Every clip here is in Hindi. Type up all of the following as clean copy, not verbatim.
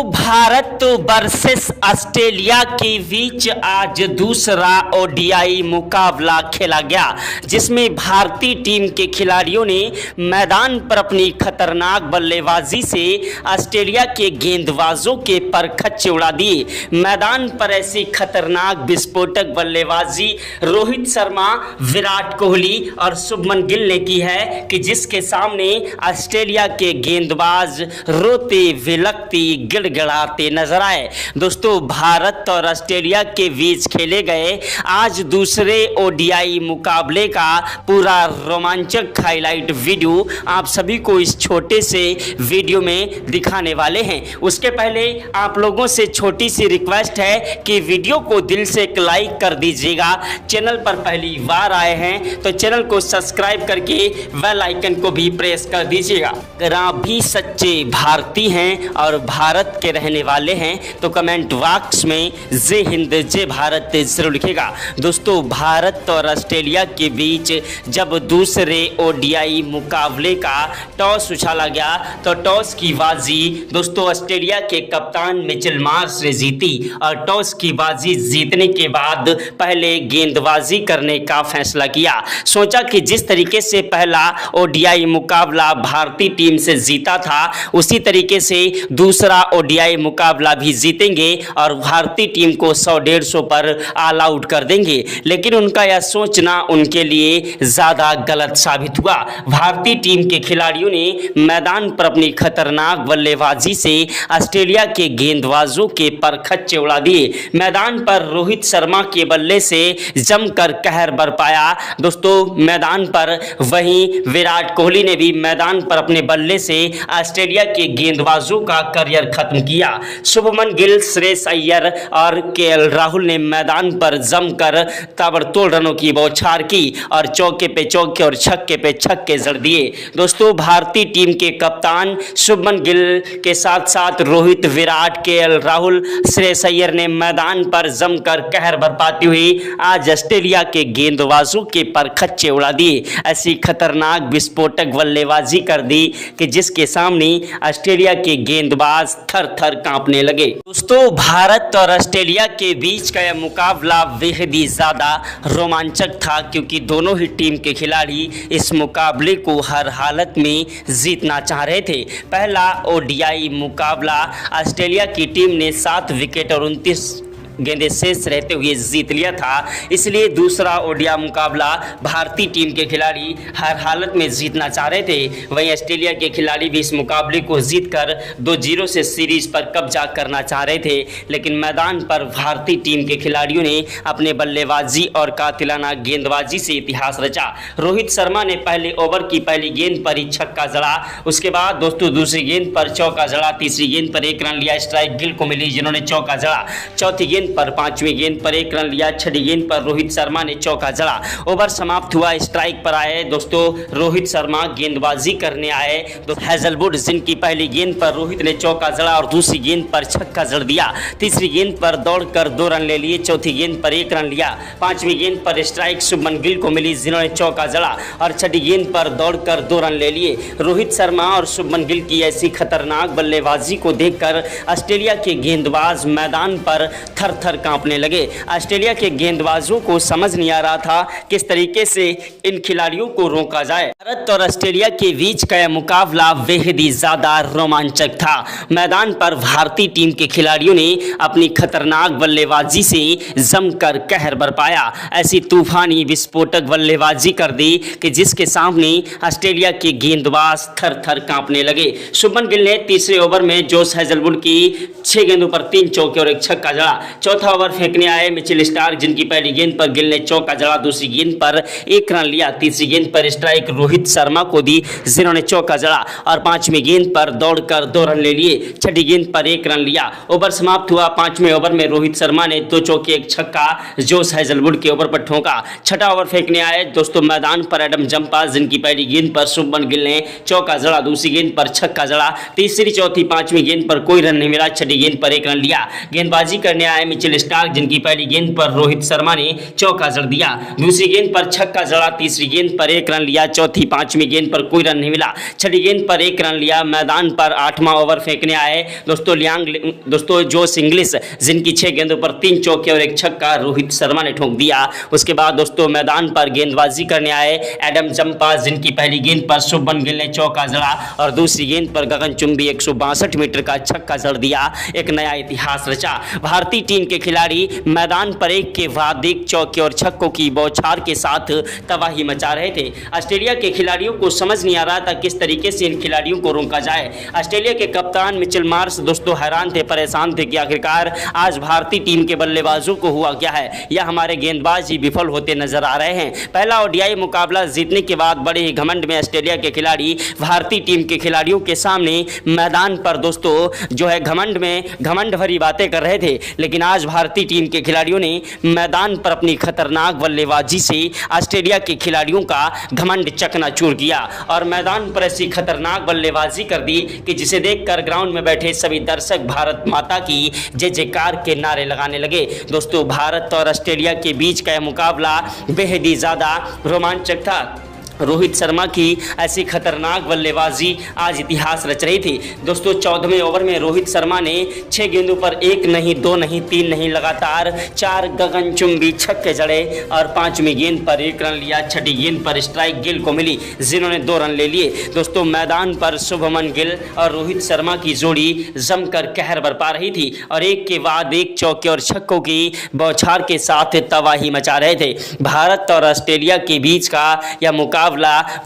भारत वर्सेस ऑस्ट्रेलिया के बीच आज दूसरा ओडीआई मुकाबला खेला गया, जिसमें भारतीय टीम के खिलाड़ियों ने मैदान पर अपनी खतरनाक बल्लेबाजी से ऑस्ट्रेलिया के गेंदबाजों के परखच्चे उड़ा दिए। मैदान पर ऐसी खतरनाक विस्फोटक बल्लेबाजी रोहित शर्मा, विराट कोहली और शुभमन गिल ने की है कि जिसके सामने ऑस्ट्रेलिया के गेंदबाज रोते विलकते गिड़गिड़ाते नजर आए। दोस्तों, भारत और ऑस्ट्रेलिया के बीच खेले गए आज दूसरे ओडीआई मुकाबले का पूरा रोमांचक हाईलाइट वीडियो आप सभी को इस छोटे से वीडियो में दिखाने वाले हैं। उसके पहले आप लोगों से छोटी सी रिक्वेस्ट है कि वीडियो को दिल से एक लाइक कर दीजिएगा। चैनल पर पहली बार आए हैं तो चैनल को सब्सक्राइब करके बेल आइकन को भी प्रेस कर दीजिएगा। अगर आप भी सच्चे भारतीय हैं और भारत के रहने वाले हैं तो कमेंट बॉक्स में जय हिंद जय भारत जरूर लिखिएगा। दोस्तों, भारत और ऑस्ट्रेलिया के बीच जब दूसरे ओडीआई मुकाबले का टॉस उछाला गया तो टॉस की बाजी दोस्तों ऑस्ट्रेलिया के कप्तान मिचेल मार्श ने जीती और टॉस की बाजी जीतने के बाद पहले गेंदबाजी करने का फैसला किया। सोचा कि जिस तरीके से पहला ओडीआई मुकाबला भारतीय टीम से जीता था उसी तरीके से दूसरा ओडीआई मुकाबला भी जीतेंगे और भारतीय टीम को 100-150 पर ऑल आउट कर देंगे। लेकिन उनका यह सोचना उनके लिए ज़्यादा गलत साबित हुआ। भारतीय टीम के खिलाड़ियों ने मैदान पर अपनी खतरनाक बल्लेबाजी से ऑस्ट्रेलिया के गेंदबाजों के परखच्चे उड़ा दिए। मैदान पर रोहित शर्मा के बल्ले से जमकर कहर बरपाया दोस्तों मैदान पर। वहीं विराट कोहली ने भी मैदान पर अपने बल्ले से ऑस्ट्रेलिया के गेंदबाजों का करियर खत्म किया। शुभमन गिल, श्रेयस अय्यर और केएल राहुल ने मैदान पर जमकर ताबड़तोड़ रनों की बौछार की और चौके पे चौके और छक्के पे छक्के जड़ दिए। दोस्तों, भारतीय टीम के कप्तान शुभमन गिल के साथ साथ रोहित, विराट, केएल राहुल, श्रेयस अय्यर ने मैदान पर जमकर कहर बरपाती हुई आज ऑस्ट्रेलिया के गेंदबाजों के परखच्चे उड़ा दिए। ऐसी खतरनाक विस्फोटक बल्लेबाजी कर दी कि जिसके सामने ऑस्ट्रेलिया के गेंदबाज थर थर कांपने लगे। दोस्तों, भारत और ऑस्ट्रेलिया के बीच का यह मुकाबला बेहद ही ज़्यादा रोमांचक था क्योंकि दोनों ही टीम के खिलाड़ी इस मुकाबले को हर हालत में जीतना चाह रहे थे। पहला ओडीआई मुकाबला ऑस्ट्रेलिया की टीम ने 7 विकेट और 29 गेंदें शेष रहते हुए जीत लिया था, इसलिए दूसरा ओडीआई मुकाबला भारतीय टीम के खिलाड़ी हर हालत में जीतना चाह रहे थे। वहीं ऑस्ट्रेलिया के खिलाड़ी भी इस मुकाबले को जीतकर 2-0 से सीरीज पर कब्जा करना चाह रहे थे। लेकिन मैदान पर भारतीय टीम के खिलाड़ियों ने अपने बल्लेबाजी और कातिलाना गेंदबाजी से इतिहास रचा। रोहित शर्मा ने पहले ओवर की पहली गेंद पर ही छक्का जड़ा, उसके बाद दोस्तों दूसरी गेंद पर चौका जड़ा, तीसरी गेंद पर 1 रन लिया, स्ट्राइक गिल को मिली जिन्होंने चौका जड़ा, चौथी गेंद पर 5वीं गेंद पर 1 रन लिया, छठी गेंद पर रोहित शर्मा ने चौका जड़ा। ओवर समाप्त हुआ, स्ट्राइक पर आए दोस्तों रोहित शर्मा गेंदबाजी करने आए हैजलवुड, जिनकी पहली गेंद पर रोहित ने चौका जड़ा और दूसरी गेंद पर छक्का जड़ दिया। तीसरी गेंद पर दौड़कर 2 रन ले लिए, चौथी गेंद पर 1 रन लिया, 5वीं गेंद पर स्ट्राइक शुभमन गिल को मिली जिन्होंने चौका जड़ा और छठी गेंद पर दौड़कर 2 रन ले लिए। रोहित शर्मा और शुभमन गिल की ऐसी खतरनाक बल्लेबाजी को देखकर ऑस्ट्रेलिया के गेंदबाज मैदान पर थर थर कांपने लगे। ऑस्ट्रेलिया के गेंदबाजों को समझ नहीं आ रहा था किस तरीके से इन खिलाड़ियों को रोका जाए। भारत और ऑस्ट्रेलिया के बीच का यह मुकाबला बेहद ही ज्यादा रोमांचक था। मैदान पर भारतीय टीम के खिलाड़ियों ने अपनी खतरनाक बल्लेबाजी से जमकर कहर बरपाया। ऐसी तूफानी विस्फोटक बल्लेबाजी कर दी कि जिसके सामने ऑस्ट्रेलिया के गेंदबाज थर थर कांपने लगे। शुभमन गिल ने तीसरे ओवर में जोश हैजलवुड की 6 गेंदों पर 3 चौके और 1 छक्का जड़ा। चौथा ओवर फेंकने आए मिचेल स्टार्क, जिनकी पहली गेंद पर गिल ने चौका जड़ा, दूसरी गेंद पर 1 रन लिया, तीसरी गेंद पर स्ट्राइक रोहित शर्मा को दी जिन्होंने चौका जड़ा और 5वीं गेंद पर दौड़कर 2 रन ले लिए, छठी गेंद पर 1 रन लिया। ओवर समाप्त हुआ, 5वें ओवर में रोहित शर्मा ने 2 चौके 1 छक्का जोश हैजलवुड के ओवर पर ठोका। छठा ओवर फेंकने आए दोस्तों मैदान पर एडम जंपा, जिनकी पहली गेंद पर शुभमन गिल ने चौका जड़ा, दूसरी गेंद पर छक्का जड़ा, तीसरी, चौथी, 5वीं गेंद पर कोई रन नहीं मिला, छठी गेंद पर 1 रन लिया। गेंदबाजी करने आए मिचेल स्टार्क, जिनकी पहली गेंद पर रोहित शर्मा ने चौका जड़ दिया, दूसरी गेंद पर छक्का जड़ा, तीसरी गेंद पर 1 रन लिया, चौथी पांचवी गेंद पर कोई रन नहीं मिला, छठी गेंद पर 1 रन लिया। मैदान पर 8वां ओवर फेंकने आए दोस्तों जोश इंग्लिश, जिनकी 6 गेंदों पर 3 चौके और 1 छक्का रोहित शर्मा ने ठोक दिया। उसके बाद दोस्तों मैदान पर गेंदबाजी करने आए एडम जंपा, जिनकी पहली गेंद पर शुभमन गिल ने चौका जड़ा और दूसरी गेंद पर गगनचुंबी 162 मीटर का छक्का जड़ दिया, एक नया इतिहास रचा। भारतीय टीम के खिलाड़ी मैदान पर एक के बाद एक चौके और छक्कों की बौछार के साथ तबाही मचा रहे थे। ऑस्ट्रेलिया के खिलाड़ियों को समझ नहीं आ रहा था किस तरीके से इन खिलाड़ियों को रोका जाए। ऑस्ट्रेलिया के कप्तान मिचेल मार्श दोस्तों हैरान थे, परेशान थे कि आखिरकार आज भारतीय टीम के बल्लेबाजों को हुआ क्या है, या हमारे गेंदबाज ही विफल होते नजर आ रहे हैं। पहला ओडीआई मुकाबला जीतने के बाद बड़े ही घमंड में ऑस्ट्रेलिया के खिलाड़ी भारतीय टीम के खिलाड़ियों के सामने मैदान पर दोस्तों जो है घमंड भरी बातें कर रहे थे, लेकिन आज भारतीय टीम के खिलाड़ियों ने मैदान पर अपनी खतरनाक बल्लेबाजी से ऑस्ट्रेलिया के खिलाड़ियों का घमंड चकनाचूर किया और मैदान पर ऐसी खतरनाक बल्लेबाजी कर दी कि जिसे देखकर ग्राउंड में बैठे सभी दर्शक भारत माता की जय जयकार के नारे लगाने लगे। दोस्तों भारत और ऑस्ट्रेलिया के बीच का यह मुकाबला बेहद ही ज्यादा रोमांचक था। रोहित शर्मा की ऐसी खतरनाक बल्लेबाजी आज इतिहास रच रही थी। दोस्तों 14वें ओवर में रोहित शर्मा ने 6 गेंदों पर 1 नहीं 2 नहीं 3 नहीं लगातार 4 गगनचुंबी छक्के जड़े और 5वीं गेंद पर 1 रन लिया। छठी गेंद पर स्ट्राइक गिल को मिली, जिन्होंने 2 रन ले लिए। दोस्तों मैदान पर शुभमन गिल और रोहित शर्मा की जोड़ी जमकर कहर बरपा रही थी और एक के बाद एक चौके और छक्कों की बौछार के साथ तबाही मचा रहे थे। भारत और ऑस्ट्रेलिया के बीच का यह मुकाबला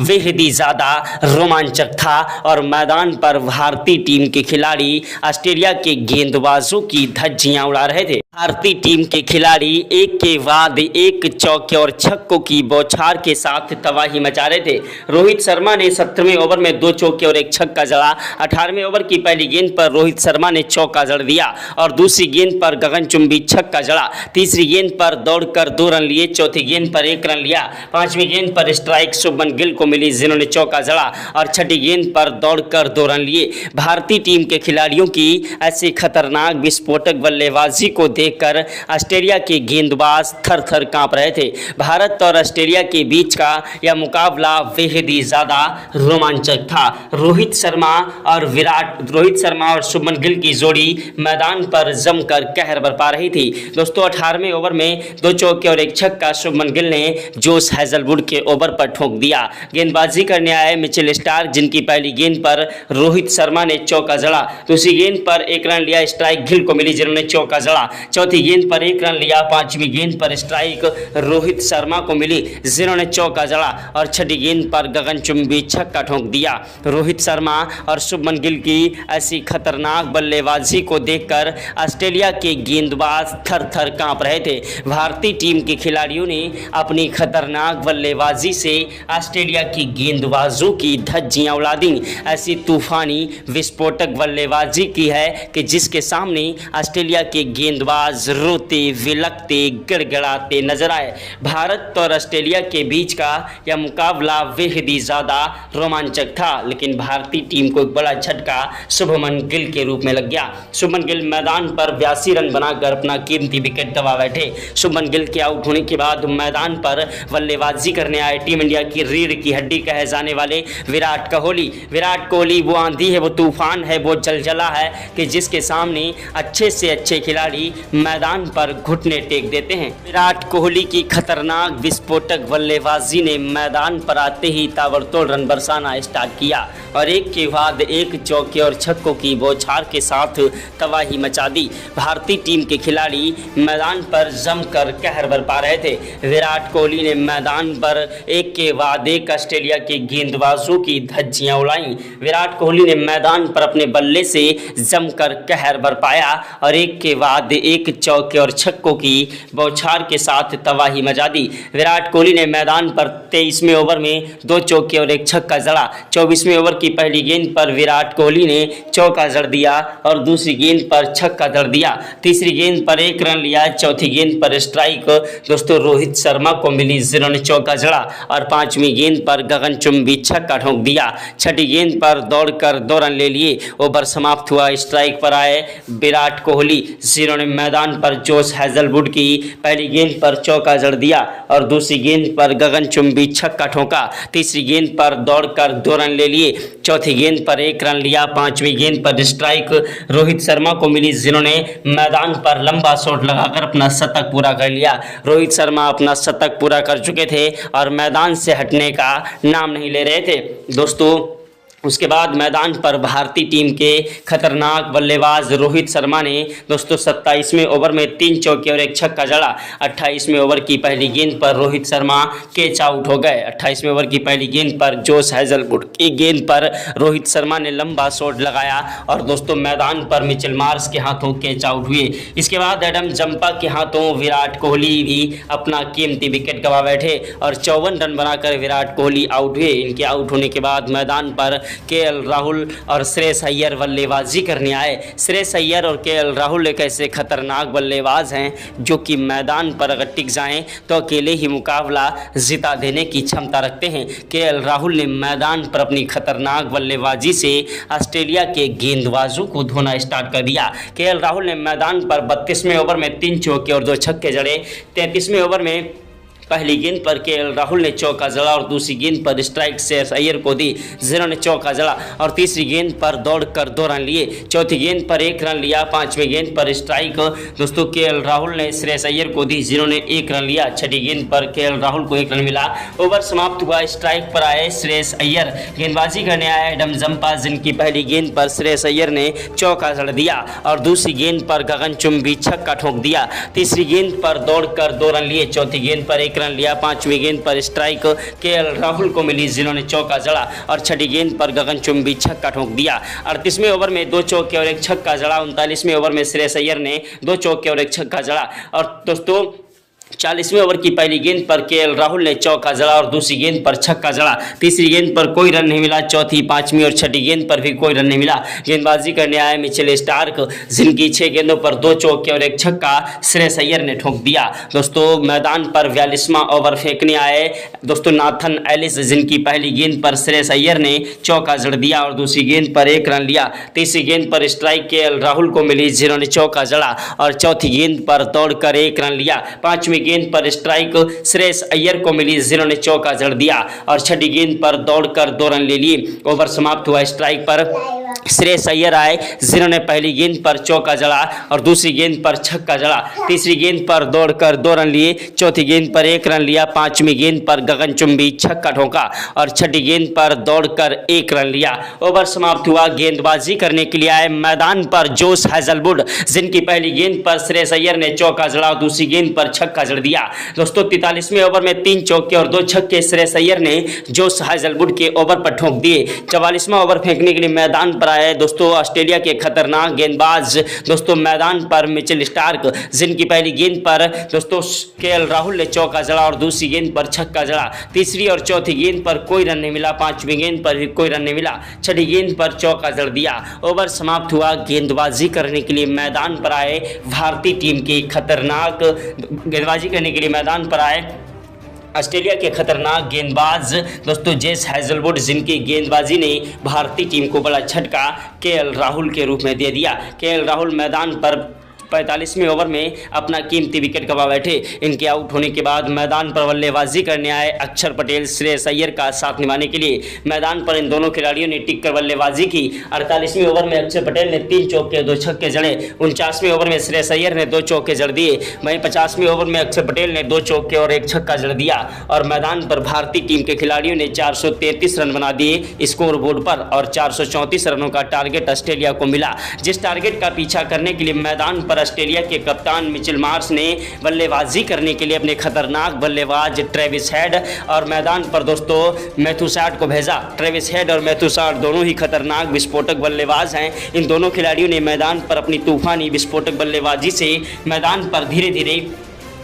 बेहद ही ज्यादा रोमांचक था और मैदान पर भारतीय टीम के खिलाड़ी ऑस्ट्रेलिया के गेंदबाजों की धज्जियां उड़ा रहे थे। भारतीय टीम के खिलाड़ी एक के बाद एक चौके और छक्कों की बौछार के साथ तबाही मचा रहे थे। रोहित शर्मा ने 17वें ओवर में 2 चौके और 1 छक्का जड़ा। 18वें ओवर की पहली गेंद पर रोहित शर्मा ने चौका जड़ दिया और दूसरी गेंद पर गगनचुंबी छक्का जड़ा। तीसरी गेंद पर दौड़कर 2 रन लिए, चौथी गेंद पर 1 रन लिया। 5वीं गेंद पर स्ट्राइक शुभमन गिल को मिली, जिन्होंने चौका जड़ा और छठी गेंद पर दौड़कर 2 रन लिए। भारतीय टीम के खिलाड़ियों की ऐसी खतरनाक विस्फोटक बल्लेबाजी को देखकर ऑस्ट्रेलिया के गेंदबाज थर-थर कांप रहे थे। भारत और ऑस्ट्रेलिया के बीच का यह मुकाबला बेहद ही ज्यादा रोमांचक था। रोहित शर्मा और शुभमन गिल की जोड़ी मैदान पर जमकर कहर बरपा रही थी। दोस्तों 18वें ओवर में 2 चौके और 1 छक्का शुभमन गिल ने जोश हैजलवुड के ओवर पर ठोक दिया। गेंदबाजी करने आए मिचेल स्टार्क, जिनकी पहली गेंद पर रोहित शर्मा ने चौका जड़ा। दूसरी गेंद पर 1 रन लिया, स्ट्राइक गिल को मिली, जिन्होंने चौका जड़ा। चौथी गेंद पर 1 रन लिया। 5वीं गेंद पर स्ट्राइक रोहित शर्मा को मिली, जिन्होंने चौका जड़ा और छठी गेंद पर गगनचुंबी छक्का ठोक दिया। रोहित शर्मा और शुभमन गिल की ऐसी खतरनाक बल्लेबाजी को देखकर ऑस्ट्रेलिया के गेंदबाज थर-थर कांप रहे थे। भारतीय टीम के खिलाड़ियों ने अपनी खतरनाक बल्लेबाजी से ऑस्ट्रेलिया की गेंदबाजों की धज्जियां उड़ा दी। ऐसी तूफानी विस्फोटक बल्लेबाजी की है कि जिसके सामने ऑस्ट्रेलिया के गेंदबाज रोते विलकते गिड़गिड़ाते नजर आए। भारत और ऑस्ट्रेलिया के बीच का यह मुकाबला बेहद ही ज्यादा रोमांचक था, लेकिन भारतीय टीम को एक बड़ा झटका शुभमन गिल के रूप में लग गया। शुभमन गिल मैदान पर 82 रन बनाकर अपना कीमती विकेट दबा बैठे। शुभमन गिल के आउट होने के बाद मैदान पर बल्लेबाजी करने आए टीम इंडिया की रीढ़ की हड्डी कहे जाने वाले विराट कोहली वो आंधी है, वो तूफान है, वो जलजला है कि जिसके सामने अच्छे से अच्छे खिलाड़ी मैदान पर घुटने टेक देते हैं। विराट कोहली की खतरनाक विस्फोटक बल्लेबाजी ने मैदान पर आते ही ताबड़तोड़ रन बरसाना स्टार्ट किया और एक के बाद एक चौके और छक्कों की बौछार के साथ तबाही मचा दी। भारतीय टीम के खिलाड़ी मैदान पर जमकर कहर बरपा रहे थे। विराट कोहली ने मैदान पर एक के बाद एक ऑस्ट्रेलिया के गेंदबाजों की धज्जियां उड़ाई। विराट कोहली ने मैदान पर अपने बल्ले से जमकर कहर बरपाया और एक के बाद एक चौके और छक्कों की बौछार के साथ तबाही मचा दी। विराट कोहली ने मैदान पर 23वें ओवर में 2 चौके और 1 छक्का जड़ा। 24वें ओवर की पहली गेंद पर विराट कोहली ने चौका जड़ दिया और दूसरी गेंद पर छक्का जड़ दिया। तीसरी गेंद पर 1 रन लिया। चौथी गेंद पर स्ट्राइक दोस्तों रोहित शर्मा को मिली, जिन्होंने चौका जड़ा और 5वीं गेंद पर गगनचुंबी छक्का ठोक दिया। छठी गेंद पर दौड़कर 2 रन ले लिए। ओवर समाप्त हुआ। स्ट्राइक पर आए विराट कोहली, जिन्होंने मैदान पर जोश हैजलवुड की पहली गेंद पर चौका जड़ दिया और दूसरी गेंद पर गगनचुंबी छक्का ठोका। तीसरी गेंद पर दौड़कर 2 रन ले लिए। चौथी गेंद पर 1 रन लिया। पांचवी गेंद पर स्ट्राइक रोहित शर्मा को मिली, जिन्होंने मैदान पर लंबा शॉट लगाकर अपना शतक पूरा कर लिया। रोहित शर्मा अपना शतक पूरा कर चुके थे और मैदान से हटने का नाम नहीं ले रहे थे। दोस्तों उसके बाद मैदान पर भारतीय टीम के खतरनाक बल्लेबाज रोहित शर्मा ने दोस्तों 27वें ओवर में 3 चौके और 1 छक्का जड़ा। 28वें ओवर की पहली गेंद पर रोहित शर्मा कैच आउट हो गए। 28वें ओवर की पहली गेंद पर जोश हैजलवुड की गेंद पर रोहित शर्मा ने लंबा शॉट लगाया और दोस्तों मैदान पर मिचेल मार्श के हाथों कैच आउट हुए। इसके बाद एडम जंपा के हाथों विराट कोहली भी अपना कीमती विकेट गंवा बैठे और 54 रन बनाकर विराट कोहली आउट हुए। इनके आउट होने के बाद मैदान पर केएल राहुल और श्रेयस अय्यर बल्लेबाजी करने आए। श्रेयस अय्यर और केएल राहुल एक ऐसे खतरनाक बल्लेबाज हैं जो कि मैदान पर अगर टिक जाएं तो अकेले ही मुकाबला जिता देने की क्षमता रखते हैं। केएल राहुल ने मैदान पर अपनी खतरनाक बल्लेबाजी से ऑस्ट्रेलिया के गेंदबाजों को धोना स्टार्ट कर दिया। केएल राहुल ने मैदान पर 32वें ओवर में 3 चौके और 2 छक्के जड़े। 33वें ओवर में पहली गेंद पर केएल राहुल ने चौका जड़ा और दूसरी गेंद पर स्ट्राइक श्रेयस अय्यर को दी, जिन्होंने चौका जड़ा और तीसरी गेंद पर दौड़कर 2 रन लिए। चौथी गेंद पर 1 रन लिया। 5वें गेंद पर स्ट्राइक दोस्तों केएल राहुल ने श्रेयस अय्यर को दी, जिन्होंने 1 रन लिया। छठी गेंद पर केएल राहुल को 1 रन मिला। ओवर समाप्त हुआ। स्ट्राइक पर आए श्रेयस अय्यर। गेंदबाजी करने आए एडम जंपा, जिनकी पहली गेंद पर श्रेयस अय्यर ने चौका जड़ दिया और दूसरी गेंद पर गगनचुंबी छक्का ठोक दिया। तीसरी गेंद पर दौड़कर 2 रन लिए। चौथी गेंद पर 1 रन लिया। 5वीं गेंद पर स्ट्राइक केएल राहुल को मिली, जिन्होंने चौका जड़ा और छठी गेंद पर गगनचुंबी छक्का ठोक दिया। 38वें ओवर में 2 चौके और 1 छक्का जड़ा। 39वें ओवर में श्रेयस अय्यर ने 2 चौके और 1 छक्का जड़ा और दोस्तों 40वें ओवर की पहली गेंद पर केएल राहुल ने चौका जड़ा और दूसरी गेंद पर छक्का जड़ा। तीसरी गेंद पर कोई रन नहीं मिला। चौथी, 5वीं और छठी गेंद पर भी कोई रन नहीं मिला। गेंदबाजी करने आए मिचेल स्टार्क, जिनकी 6 गेंदों पर 2 चौके और 1 छक्का श्रेयस अय्यर ने ठोक दिया। दोस्तों मैदान पर 42वां ओवर फेंकने आए दोस्तों नाथन एलिस, जिनकी पहली गेंद पर श्रेयस अय्यर ने चौका जड़ दिया और दूसरी गेंद पर 1 रन लिया। तीसरी गेंद पर स्ट्राइक केएल राहुल को मिली, जिन्होंने चौका जड़ा और चौथी गेंद पर दौड़कर 1 रन लिया। 5वीं गेंद पर स्ट्राइक श्रेयस अय्यर को मिली, जिन्होंने चौका जड़ दिया और छठी गेंद पर दौड़कर 2 रन ले लिए। ओवर समाप्त हुआ। स्ट्राइक पर श्रेयस अय्यर आए, जिन्होंने पहली गेंद पर चौका जड़ा और दूसरी गेंद पर छक्का जड़ा। तीसरी गेंद पर दौड़कर 2 रन लिए। चौथी गेंद पर 1 रन लिया। 5वीं गेंद पर गगनचुंबी छक्का ठोका और छठी गेंद पर दौड़कर 1 रन लिया। ओवर समाप्त हुआ। गेंदबाजी करने के लिए आए मैदान पर जोश हैजलवुड, जिनकी पहली गेंद पर श्रेयस अय्यर ने चौका जड़ा और दूसरी गेंद पर छक्का जड़ दिया। दोस्तों 43वें ओवर में 3 चौके और 2 छक्के श्रेयस अय्यर ने जोश हैजलवुड के ओवर पर ठोक दिए। 44वां ओवर फेंकने के लिए मैदान पर आए दोस्तों ऑस्ट्रेलिया के खतरनाक गेंदबाज दोस्तों मैदान पर मिचेल स्टार्क, जिनकी पहली गेंद पर दोस्तों केएल राहुल ने चौका जड़ा और दूसरी गेंद पर छक्का जड़ा। तीसरी और चौथी गेंद पर कोई रन नहीं मिला। 5वीं गेंद पर भी कोई रन नहीं मिला। छठी गेंद पर चौका जड़ दिया। ओवर समाप्त हुआ। गेंदबाजी करने के लिए मैदान पर आए भारतीय टीम के खतरनाक गेंदबाजी करने के लिए मैदान पर आए ऑस्ट्रेलिया के खतरनाक गेंदबाज दोस्तों जोश हैजलवुड, जिनकी गेंदबाजी ने भारतीय टीम को बड़ा झटका केएल राहुल के रूप में दे दिया। केएल राहुल मैदान पर 45वें ओवर में अपना कीमती विकेट गंवा बैठे। इनके आउट होने के बाद मैदान पर बल्लेबाजी करने आए अक्षर पटेल श्रेयस अय्यर का साथ निभाने के लिए। मैदान पर इन दोनों खिलाड़ियों ने टिक कर बल्लेबाजी की। 48वें ओवर में अक्षर पटेल ने 3 चौके 2 छक्के जड़े। 49वें ओवर में श्रेयस अय्यर ने 2 चौके जड़ दिए। वहीं 50वें ओवर में अक्षर पटेल ने 2 चौके और 1 छक्का जड़ दिया और मैदान पर भारतीय टीम के खिलाड़ियों ने 433 रन बना दिए स्कोर बोर्ड पर और 434 रनों का टारगेट ऑस्ट्रेलिया को मिला। जिस टारगेट का पीछा करने के लिए मैदान पर ऑस्ट्रेलिया के कप्तान मिचेल मार्श ने बल्लेबाजी करने के लिए अपने खतरनाक बल्लेबाज ट्रेविस हेड और मैदान पर दोस्तों मैथ्यूसार्ड को भेजा। ट्रेविस हेड और मैथ्यूसार्ड दोनों ही खतरनाक विस्फोटक बल्लेबाज हैं। इन दोनों खिलाड़ियों ने मैदान पर अपनी तूफानी विस्फोटक बल्लेबाजी से मैदान पर धीरे धीरे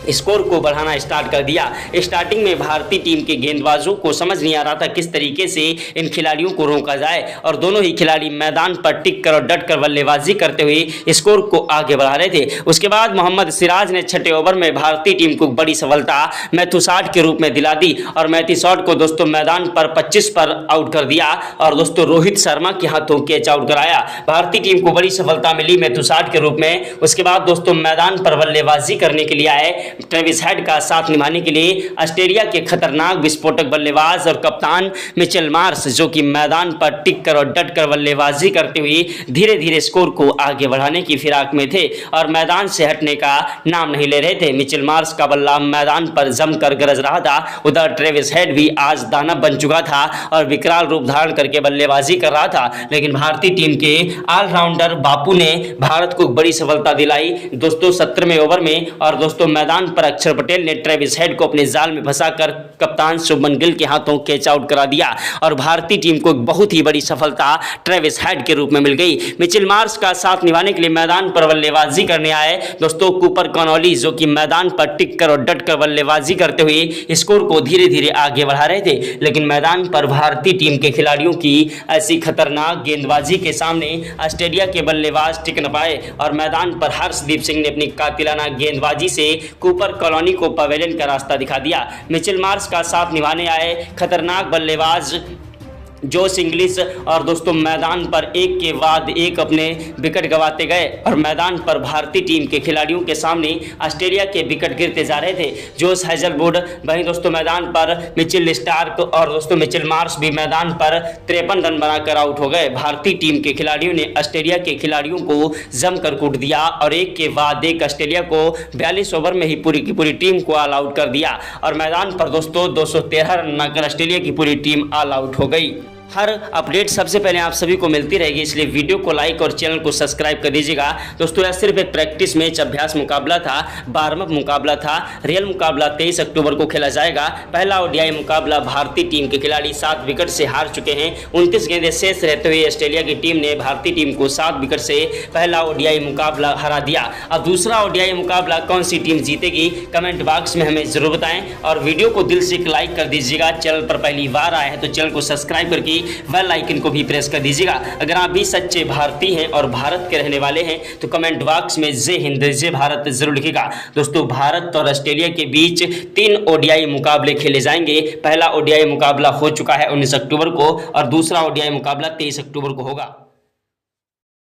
स्कोर को बढ़ाना स्टार्ट कर दिया। स्टार्टिंग में भारतीय टीम के गेंदबाजों को समझ नहीं आ रहा था किस तरीके से इन खिलाड़ियों को रोका जाए और दोनों ही खिलाड़ी मैदान पर टिक कर और डट कर बल्लेबाजी करते हुए स्कोर को आगे बढ़ा रहे थे। उसके बाद मोहम्मद सिराज ने छठे ओवर में भारतीय टीम को बड़ी सफलता मैथ्यू शॉट के रूप में दिला दी और मैथ्यू शॉट को दोस्तों मैदान पर 25 पर आउट कर दिया और दोस्तों रोहित शर्मा के हाथों कैच आउट कराया। भारतीय टीम को बड़ी सफलता मिली मैथ्यू शॉट के रूप में। उसके बाद दोस्तों मैदान पर बल्लेबाजी करने के लिए आए ट्रेविस हेड का साथ निभाने के लिए ऑस्ट्रेलिया के खतरनाक विस्फोटक बल्लेबाज और कप्तान मिचेल मार्श, जो कि मैदान पर टिक कर और डट कर बल्लेबाजी करते हुए धीरे धीरे स्कोर को आगे बढ़ाने की फिराक में थे और मैदान से हटने का नाम नहीं ले रहे थे। मिचेल मार्श का बल्ला मैदान पर जमकर गरज रहा था। उधर ट्रेविस हेड भी आज दानव बन चुका था और विकराल रूप धारण करके बल्लेबाजी कर रहा था, लेकिन भारतीय टीम के ऑलराउंडर बापू ने भारत को बड़ी सफलता दिलाई दोस्तों 17वें ओवर में। और दोस्तों मैदान पर अक्षर पटेल ने ट्रेविस हेड को अपने जाल में फंसाकर कप्तान शुभमन गिल के हाथों कैच आउट करा दिया और भारतीय टीम को बहुत ही बड़ी सफलता ट्रेविस हेड के रूप में मिल गई। मिचेल मार्श का साथ निभाने के लिए मैदान पर बल्लेबाजी करने आए दोस्तों कूपर कॉनोली, जो कि मैदान पर टिक कर और डट कर बल्लेबाजी करते हुए स्कोर को धीरे धीरे आगे बढ़ा रहे थे, लेकिन मैदान पर भारतीय टीम के खिलाड़ियों की ऐसी खतरनाक गेंदबाजी के सामने ऑस्ट्रेलिया के बल्लेबाज टिक न पाए और मैदान पर हर्षदीप सिंह ने अपनी कातिलाना गेंदबाजी से कूपर कॉलोनी को पवेलियन का रास्ता दिखा दिया। मिचेल मार्श का साथ निभाने आए खतरनाक बल्लेबाज जोश इंग्लिश और दोस्तों मैदान पर एक के बाद एक अपने विकेट गंवाते गए और मैदान पर भारतीय टीम के खिलाड़ियों के सामने ऑस्ट्रेलिया के विकेट गिरते जा रहे थे। जोश हैजलवुड वहीं दोस्तों मैदान पर मिचेल स्टार्क और दोस्तों मिचेल मार्श भी मैदान पर 53 रन बनाकर आउट हो गए। भारतीय टीम के खिलाड़ियों ने ऑस्ट्रेलिया के खिलाड़ियों को जमकर कूट दिया और एक के बाद एक ऑस्ट्रेलिया को 42 ओवर में ही पूरी की पूरी टीम को ऑल आउट कर दिया और मैदान पर दोस्तों 213 रन बनाकर ऑस्ट्रेलिया की पूरी टीम ऑल आउट हो गई। हर अपडेट सबसे पहले आप सभी को मिलती रहेगी, इसलिए वीडियो को लाइक और चैनल को सब्सक्राइब कर दीजिएगा। दोस्तों यह सिर्फ एक प्रैक्टिस मैच अभ्यास मुकाबला था, 12वां मुकाबला था। रियल मुकाबला 23 अक्टूबर को खेला जाएगा। पहला ओडीआई मुकाबला भारतीय टीम के खिलाड़ी 7 विकेट से हार चुके हैं। 29 गेंदें शेष रहते हुए ऑस्ट्रेलिया की टीम ने भारतीय टीम को 7 विकेट से पहला ओडीआई मुकाबला हरा दिया। अब दूसरा ओडीआई मुकाबला कौन सी टीम जीतेगी कमेंट बॉक्स में हमें जरूर बताएं और वीडियो को दिल से एक लाइक कर दीजिएगा। चैनल पर पहली बार आए हैं तो चैनल को सब्सक्राइब करके बेल आइकन को भी प्रेस कर दीजिएगा। अगर आप भी सच्चे भारतीय हैं और भारत के रहने वाले हैं तो कमेंट बॉक्स में जय हिंद जय भारत जरूर लिखिएगा। दोस्तों भारत और ऑस्ट्रेलिया के बीच 3 ओडीआई मुकाबले खेले जाएंगे। पहला ओडीआई मुकाबला हो चुका है 19 अक्टूबर को और दूसरा ओडीआई मुकाबला 23 अक्टूबर को होगा।